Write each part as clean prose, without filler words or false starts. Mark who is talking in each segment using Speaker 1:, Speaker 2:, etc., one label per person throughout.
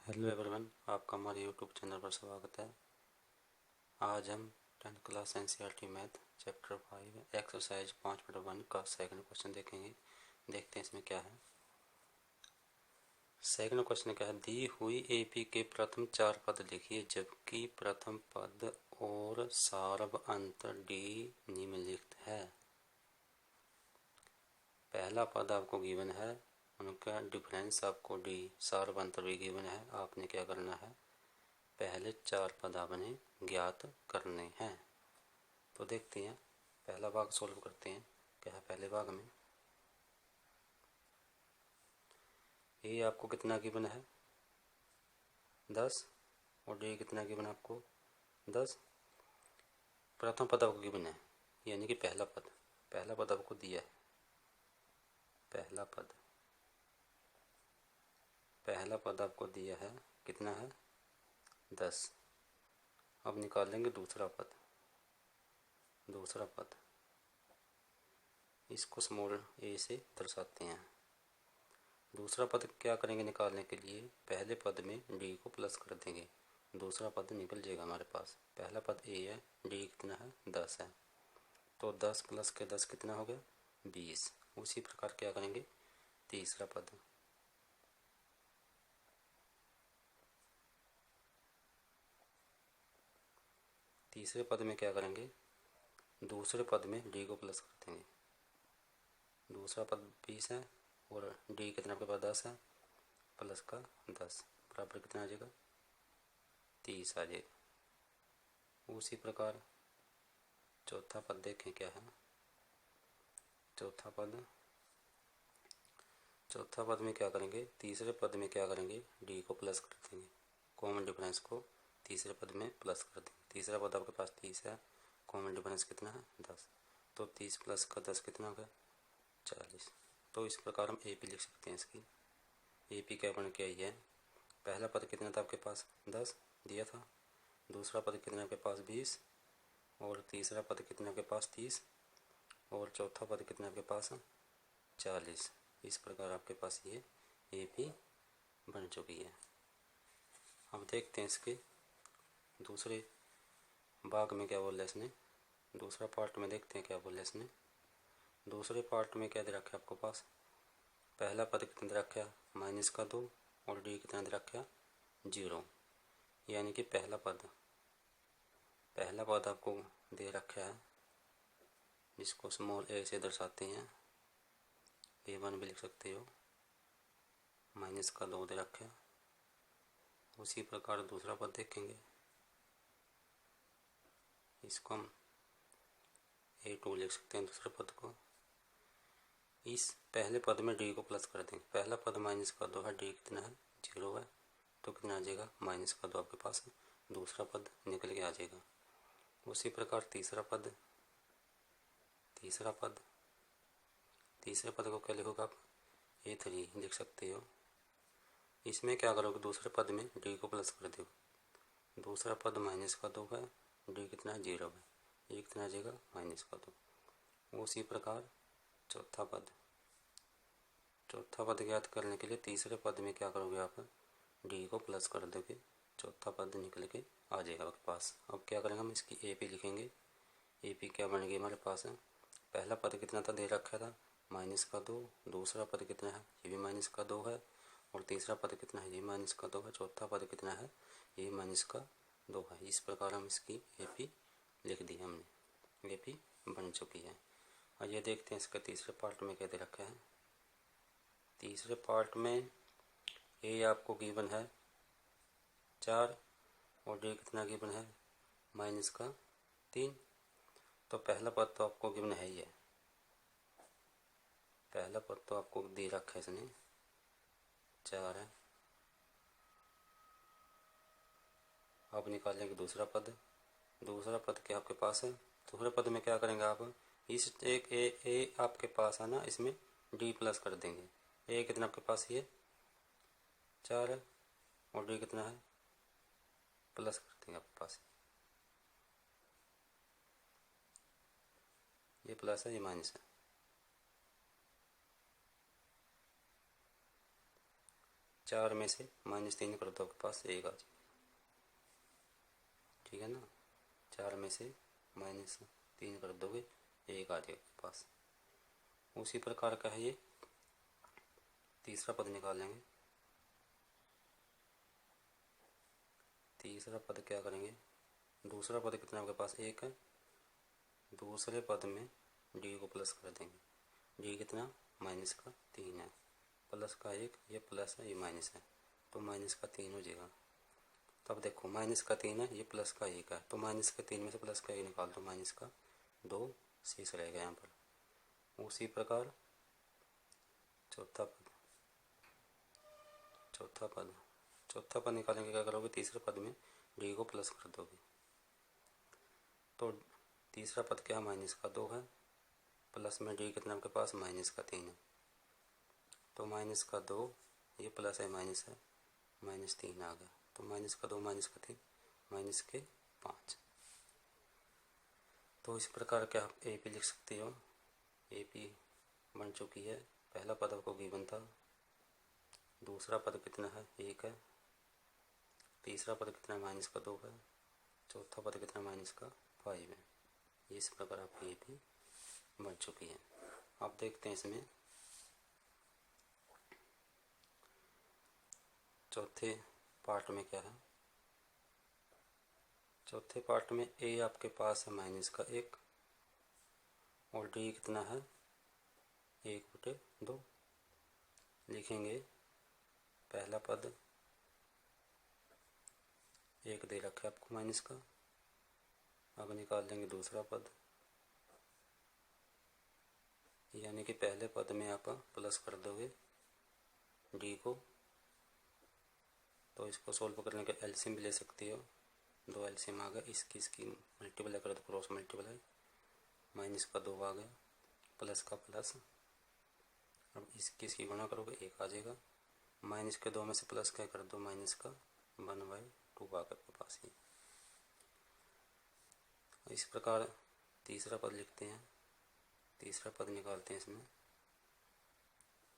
Speaker 1: Hello everyone, आपका हमारे YouTube channel पर स्वागत है। आज हम 10th class NCERT math chapter 5 exercise 5.1 का सेकंड क्वेश्चन देखेंगे। देखते हैं इसमें क्या है। सेकंड क्वेश्चन क्या है, दी हुई एपी के प्रथम 4 पद लिखिए जबकि प्रथम पद और सारब अंतर डी निम्नलिखित है। पहला पद आपको गिवन है, उनका डिफरेंस आपको डी सारब अंतर भी गिवन है। आपने क्या करना है, पहले 4 पद आपने ज्ञात करने हैं। तो देखते हैं, पहला भाग सोल्व करते हैं। क्या है पहले भाग में, ये आपको कितना गिवन है 10 और डी कितना गिवन आपको 10। प्रथम पद आपको गिवन है, यानी कि पहला पद आपको दिया है। पहला पद आपको दिया है, कितना है 10। अब निकालेंगे दूसरा पद। इसको स्मॉल ए से दर्शाते हैं। दूसरा पद क्या करेंगे निकालने के लिए, पहले पद में डी को प्लस कर देंगे, दूसरा पद निकल जाएगा हमारे पास। पहला पद ए है, डी कितना है 10 है, तो 10 प्लस के 10 कितना हो गया 20। उसी प्रकार क्या करेंगे तीसरा पद, तीसरे पद में क्या करेंगे, दूसरे पद में डी को प्लस कर देंगे। दूसरा पद 20 है और डी कितना आपके पास 10 है, प्लस का 10 बराबर कितना आ जाएगा 30 आ जाएगा। उसी प्रकार चौथा पद देखें क्या है। चौथा पद में क्या करेंगे, तीसरे पद में क्या करेंगे डी को प्लस कर देंगे, कॉमन डिफरेंस को तीसरे पद में प्लस कर देंगे। तीसरा पद आपके पास 30 है, कॉमन डिफरेंस कितना है 10, तो 30 प्लस का 10 कितना होगा 40। तो इस प्रकार हम ए पी लिख सकते हैं। इसकी ए पी क्या बन के आई है, पहला पद कितना था आपके पास 10 दिया था, दूसरा पद कितना आपके पास 20 और तीसरा पद कितना आपके पास 30 और चौथा पद कितना आपके पास 40। इस प्रकार आपके पास ये ए पी बन चुकी है। अब देखते हैं इसके दूसरे भाग में क्या बोल रहा है इसने, दूसरा पार्ट में देखते हैं क्या बोल रहा है इसने। दूसरे पार्ट में क्या दे रखा है आपको पास, पहला पद कितना दे रखा है -2 और डी कितना दे रखा है 0, यानी कि पहला पद आपको दे रखा है, जिसको स्मॉल ए से दर्शाते हैं, A1 भी लिख सकते हो, -2 दे रखा है। उसी प्रकार दूसरा पद देखेंगे, इसको हम A2 लिख सकते हैं दूसरे पद को। इस पहले पद में डी को प्लस कर देंगे, पहला पद -2 है, डी कितना है 0 है, तो कितना आ जाएगा -2 आपके पास दूसरा पद निकल के आ जाएगा। उसी प्रकार तीसरे पद को क्या लिखोगे आप A3 लिख सकते हो। इसमें क्या करोगे, दूसरे पद में डी को प्लस कर दो, दूसरा पद -2 है, डी कितना है 0 है, ये कितना आ जाएगा -2। उसी प्रकार चौथा पद ज्ञात करने के लिए तीसरे पद में क्या करोगे आप डी को प्लस कर दोगे, चौथा पद निकल के आ जाएगा आपके पास। अब क्या करेंगे हम इसकी ए पी लिखेंगे। ए पी क्या बन गई हमारे पास है, पहला पद कितना था दे रखा था -2, दूसरा पद कितना है ये भी -2 है और तीसरा पद कितना है ये -2 है, चौथा पद कितना है ये -2 है। इस प्रकार हम इसकी ए पी लिख दी हमने, ए पी बन चुकी है। और ये देखते हैं इसका तीसरे पार्ट में क्या दे रखा है। तीसरे पार्ट में ए आपको गिवन है 4 और डी कितना गिवन है -3। तो पहला पद तो आपको गिवन है ही है, पहला पद तो आपको दे रखा है इसने 4 है। अब निकालेंगे दूसरा पद क्या आपके पास है। दूसरे पद में क्या करेंगे आप, इस एक ए आपके पास है ना, इसमें डी प्लस कर देंगे। ए कितना आपके पास ये 4 है और डी कितना है प्लस कर देंगे आपके पास, ये प्लस है ये माइनस है। 4 में से -3 कर दो, आपके पास 1 आ जाएगा। ठीक है ना, 4 में से -3 कर दोगे 1 आ जाएगा आपके पास। उसी प्रकार का है ये तीसरा पद निकालेंगे। तीसरा पद क्या करेंगे, दूसरा पद कितना आपके पास 1 है, दूसरे पद में डी को प्लस कर देंगे। डी कितना -3 है, प्लस का 1, ये प्लस है ये माइनस है, तो -3 हो जाएगा। तब देखो -3 है, ये प्लस का 1 है, तो -3 में से प्लस का 1 निकाल दो, -2 शेष रहेगा यहाँ पर। उसी प्रकार चौथा पद निकालेंगे। क्या करोगे, तीसरे पद में डी को प्लस कर दोगे। तो तीसरा पद क्या है, -2 है, प्लस में डी कितना आपके पास -3 है, तो -2 ये प्लस है माइनस है, -3 आ गया, तो -2 -3 -5। तो इस प्रकार के आप ए पी लिख सकते हो। ए पी बन चुकी है। पहला पद आपको गिवन था, दूसरा पद कितना है 1 है, तीसरा पद कितना -2 है, चौथा पद कितना -5 है। इस प्रकार आपकी ए पी बन चुकी है। अब देखते हैं इसमें चौथे पार्ट में क्या है। चौथे पार्ट में ए आपके पास है -1 और डी कितना है 1/2। लिखेंगे पहला पद 1 दे रखा है आपको माइनस का। अब निकाल देंगे दूसरा पद, यानी कि पहले पद में आप प्लस कर दोगे डी को, तो इसको सोल्व करने के एलसीएम भी ले सकते हो। 2 एलसीएम आ गया, इसकी मल्टीप्लाई कर दो, क्रॉस मल्टीप्लाई, -2 आ गया, प्लस का प्लस, अब इसकी गुणा करोगे 1 आ जाएगा, -2 में से प्लस क्या कर दो, -1/2 आ गया आपके पास ही। इस प्रकार तीसरा पद लिखते हैं। तीसरा पद निकालते हैं इसमें।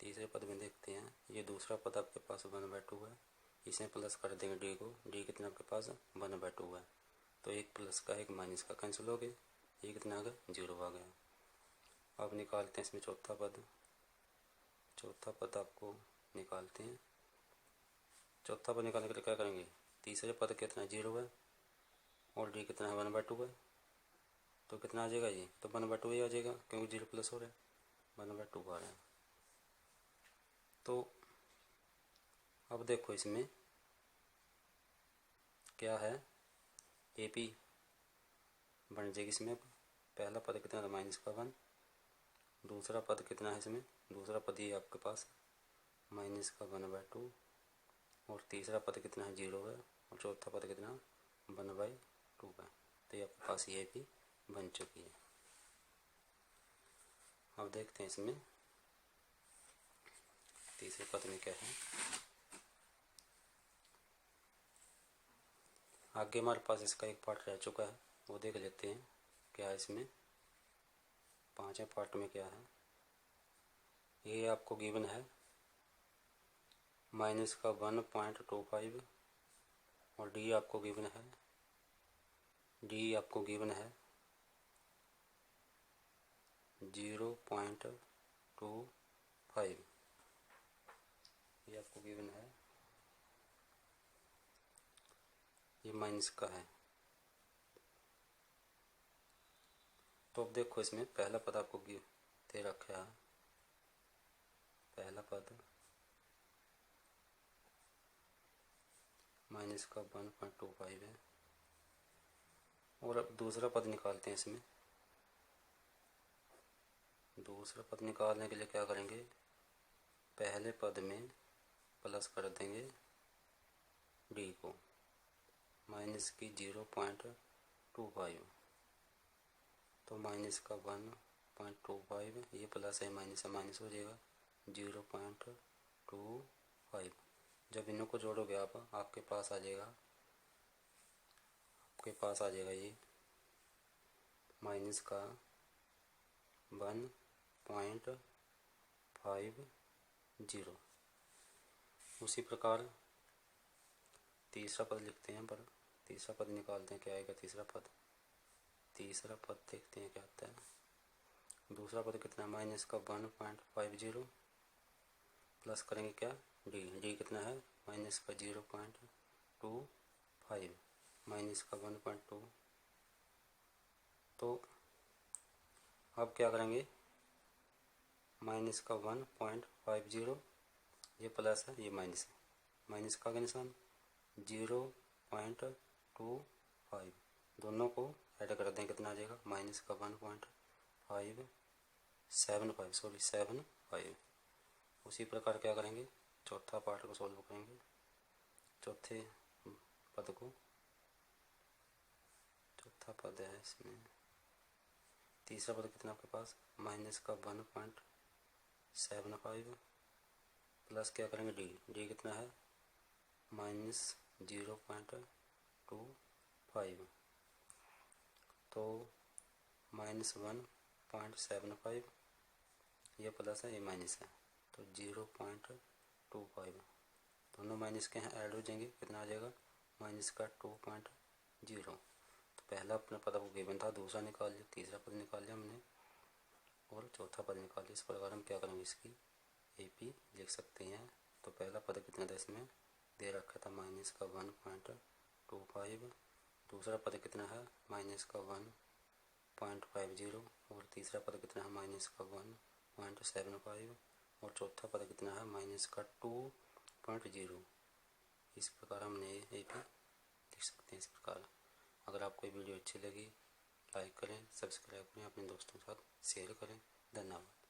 Speaker 1: तीसरे पद में देखते हैं, ये दूसरा पद आपके पास 1/2 है, इसमें प्लस कर देंगे डी को। डी कितना आपके पास 1/2 है, तो 1 प्लस का 1 माइनस का कैंसिल हो गए, ये कितना आ गया 0 आ गया। अब निकालते हैं इसमें चौथा पद। चौथा पद आपको निकालते हैं। चौथा पद निकालने के लिए क्या करेंगे, तीसरे पद कितना 0 है और डी कितना है 1/2 है, तो कितना आ जाएगा ये, तो 1/2 ही आ जाएगा क्योंकि 0 प्लस हो रहा है, 1/2 आ रहा है। तो अब देखो इसमें क्या है, ए पी बन जाएगी इसमें। पहला पद कितना है -1, दूसरा पद कितना है इसमें, दूसरा पद ये आपके पास -1/2 और तीसरा पद कितना है 0 है और चौथा पद कितना 1/2 है। तो ये आपके पास ये भी बन चुकी है। अब देखते हैं इसमें तीसरे पद में क्या है। आगे हमारे पास इसका एक पार्ट रह चुका है, वो देख लेते हैं क्या है इसमें। पांचवें पार्ट में क्या है, ये आपको गिवन है -1.25 और डी आपको गिवन है, डी आपको गिवन है 0.25, ये आपको गिवन है, ये माइनस का है। तो अब देखो इसमें पहला पद आपको दे रखा है, पहला पद -1.25 है और अब दूसरा पद निकालते हैं इसमें। दूसरा पद निकालने के लिए क्या करेंगे, पहले पद में प्लस कर देंगे डी को, -0.25, तो -1.25, ये प्लस है माइनस हो जाएगा 0.25। जब इन्हों को जोड़ोगे आप, आपके पास आ जाएगा ये -1.50 उसी प्रकार तीसरा पद लिखते हैं, पर तीसरा पद निकालते हैं क्या आएगा। तीसरा पद देखते हैं क्या आता है। दूसरा पद कितना है, माइनस का 1.50 प्लस करेंगे क्या डी कितना है, माइनस का 0.25 माइनस का 1.2। तो अब क्या करेंगे, माइनस का 1.50 ये प्लस है ये माइनस है, माइनस का निशान 0.25 दोनों को ऐड कर दें कितना आ जाएगा, माइनस का 1.575 उसी प्रकार क्या करेंगे, चौथा पार्ट को सॉल्व करेंगे। चौथे पद को, चौथा पद है इसमें, तीसरा पद कितना आपके पास, माइनस का 1.75 प्लस क्या करेंगे डी कितना है, माइनस 0.25 तो माइनस 1.75 ये प्लस है ये माइनस है, तो 0.25 दोनों माइनस के हैं ऐड हो जाएंगे, कितना आ जाएगा माइनस का 2.0। तो पहला अपना पद को गिवन था, दूसरा निकाल लिया, तीसरा पद निकाल लिया हमने और चौथा पद निकाल लिया। इस प्रकार हम क्या करेंगे, इसकी AP लिख सकते हैं। तो पहला पद कितना था, इसमें दे रखा था माइनस का 1.25, दूसरा पद कितना है माइनस का 1.50 और तीसरा पद कितना है माइनस का 1.75 और चौथा पद कितना है माइनस का 2.0। इस प्रकार हमने AP लिख सकते हैं। इस प्रकार अगर आपको वीडियो अच्छी लगी लाइक करें, सब्सक्राइब करें, अपने दोस्तों के साथ शेयर करें। धन्यवाद।